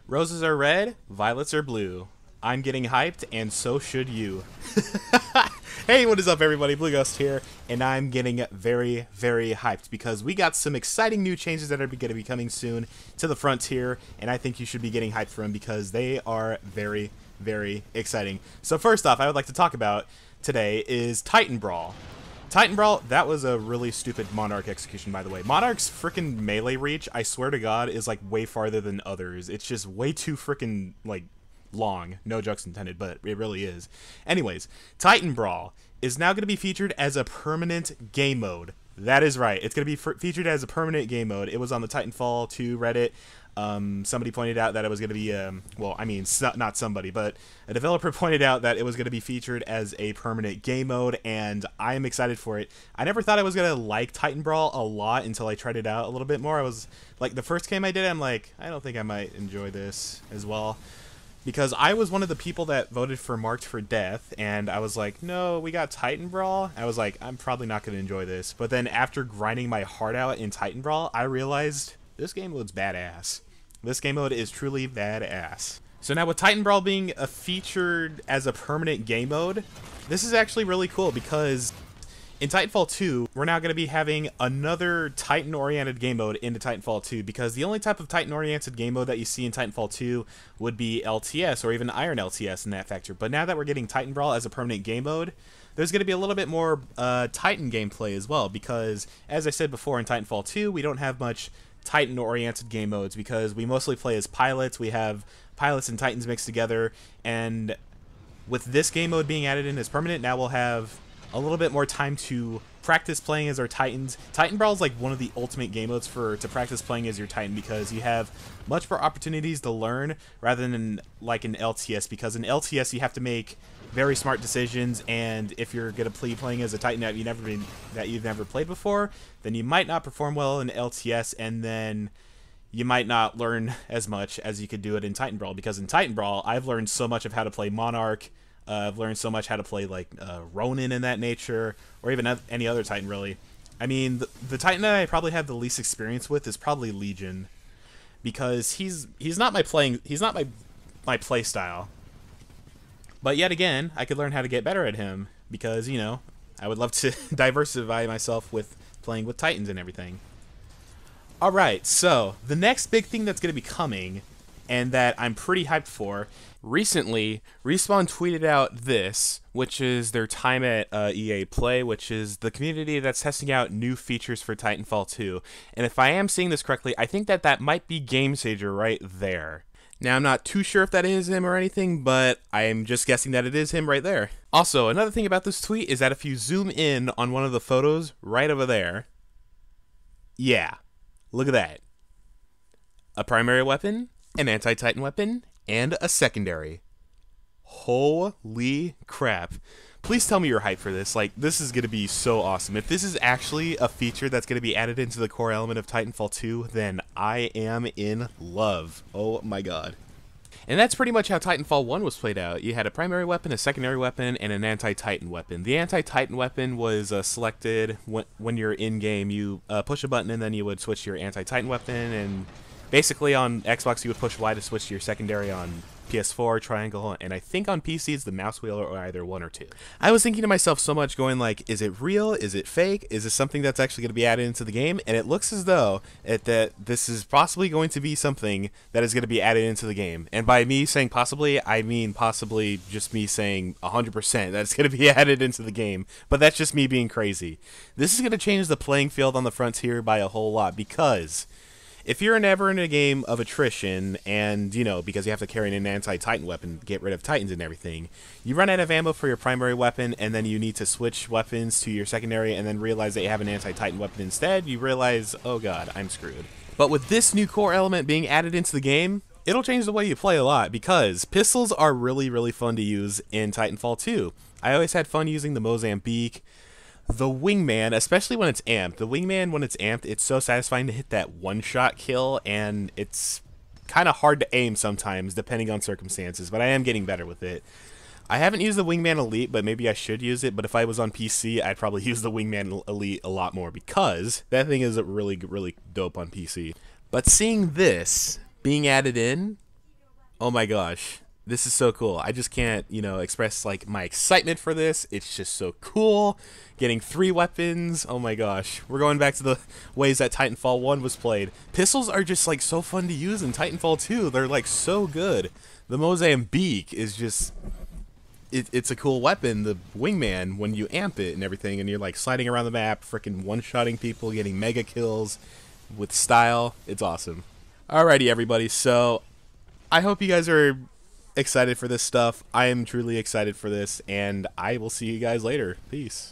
Roses are red, violets are blue. I'm getting hyped, and so should you. Hey, what is up, everybody? Blue Ghost here, and I'm getting very, very hyped because we got some exciting new changes that are going to be coming soon to the Frontier, and I think you should be getting hyped for them because they are very, very exciting. So first off, I would like to talk about today is Titan Brawl. Titan Brawl, that was a really stupid Monarch execution, by the way. Monarch's freaking melee reach, I swear to God, is like way farther than others. It's just way too freaking, like, long. No jokes intended, but it really is. Anyways, Titan Brawl is now going to be featured as a permanent game mode. That is right. It's going to be featured as a permanent game mode. It was on the Titanfall 2 Reddit. Somebody pointed out that it was going to be, well, I mean, not somebody, but a developer pointed out that it was going to be featured as a permanent game mode, and I am excited for it. I never thought I was going to like Titan Brawl a lot until I tried it out a little bit more. I was, like, the first game I did, I'm like, I don't think I might enjoy this as well. Because I was one of the people that voted for Marked for Death, and I was like, no, we got Titan Brawl. I was like, I'm probably not going to enjoy this. But then after grinding my heart out in Titan Brawl, I realized this game mode's badass. This game mode is truly badass. So now with Titan Brawl being featured as a permanent game mode, this is actually really cool because in Titanfall 2, we're now going to be having another Titan-oriented game mode into Titanfall 2 because the only type of Titan-oriented game mode that you see in Titanfall 2 would be LTS or even Iron LTS in that factor. But now that we're getting Titan Brawl as a permanent game mode, there's going to be a little bit more Titan gameplay as well because, as I said before, in Titanfall 2, we don't have much Titan-oriented game modes because we mostly play as pilots. We have pilots and Titans mixed together, and with this game mode being added in as permanent, now we'll have a little bit more time to practice playing as our Titans. Titan Brawl is like one of the ultimate game modes to practice playing as your Titan because you have much more opportunities to learn rather than like in LTS, because in LTS you have to make very smart decisions, and if you're going to be playing as a Titan that you've never played before, then you might not perform well in LTS, and then you might not learn as much as you could do it in Titan Brawl, because in Titan Brawl I've learned so much of how to play Monarch. I've learned so much how to play like Ronin in that nature, or even any other Titan really. I mean, the Titan that I probably have the least experience with is probably Legion, because he's not my play style. But yet again, I could learn how to get better at him because, you know, I would love to diversify myself with playing with Titans and everything. All right, so the next big thing that's going to be coming, and that I'm pretty hyped for. Recently, Respawn tweeted out this, which is their time at EA Play, which is the community that's testing out new features for Titanfall 2. And if I am seeing this correctly, I think that might be Game Sager right there. Now, I'm not too sure if that is him or anything, but I'm just guessing that it is him right there. Also, another thing about this tweet is that if you zoom in on one of the photos right over there, yeah, look at that. A primary weapon, an anti-Titan weapon, and a secondary. Holy crap. Please tell me you're hyped for this. Like, this is going to be so awesome. If this is actually a feature that's going to be added into the core element of Titanfall 2, then I am in love. Oh my god. And that's pretty much how Titanfall 1 was played out. You had a primary weapon, a secondary weapon, and an anti-Titan weapon. The anti-Titan weapon was selected when you're in-game. You push a button and then you would switch to your anti-Titan weapon, and basically on Xbox you would push Y to switch to your secondary, on PS4, triangle, and I think on PC it's the mouse wheel or either one or two. I was thinking to myself so much going like, is it real? Is it fake? Is this something that's actually going to be added into the game? And it looks as though that this is possibly going to be something that is going to be added into the game. And by me saying possibly, I mean possibly just me saying 100% that it's going to be added into the game. But that's just me being crazy. This is going to change the playing field on the Frontier by a whole lot, because if you're never in a game of attrition, and, you know, because you have to carry an anti-Titan weapon, get rid of Titans and everything, you run out of ammo for your primary weapon, and then you need to switch weapons to your secondary, and then realize that you have an anti-Titan weapon instead, you realize, oh god, I'm screwed. But with this new core element being added into the game, it'll change the way you play a lot, because pistols are really, really fun to use in Titanfall 2. I always had fun using the Mozambique. The Wingman, especially when it's amped. The Wingman, when it's amped, it's so satisfying to hit that one-shot kill, and it's kind of hard to aim sometimes, depending on circumstances, but I am getting better with it. I haven't used the Wingman Elite, but maybe I should use it, but if I was on PC, I'd probably use the Wingman Elite a lot more, because that thing is really, really dope on PC. But seeing this being added in, Oh my gosh. This is so cool. I just can't, express like my excitement for this. It's just so cool. Getting 3 weapons. Oh my gosh. We're going back to the ways that Titanfall 1 was played. Pistols are just like so fun to use in Titanfall 2. They're like so good. The Mozambique is just it's a cool weapon, the wingman, when you amp it and everything, and you're like sliding around the map, freaking one-shotting people, getting mega kills with style. It's awesome. Alrighty, everybody. So I hope you guys are excited for this stuff. I am truly excited for this, and I will see you guys later. Peace.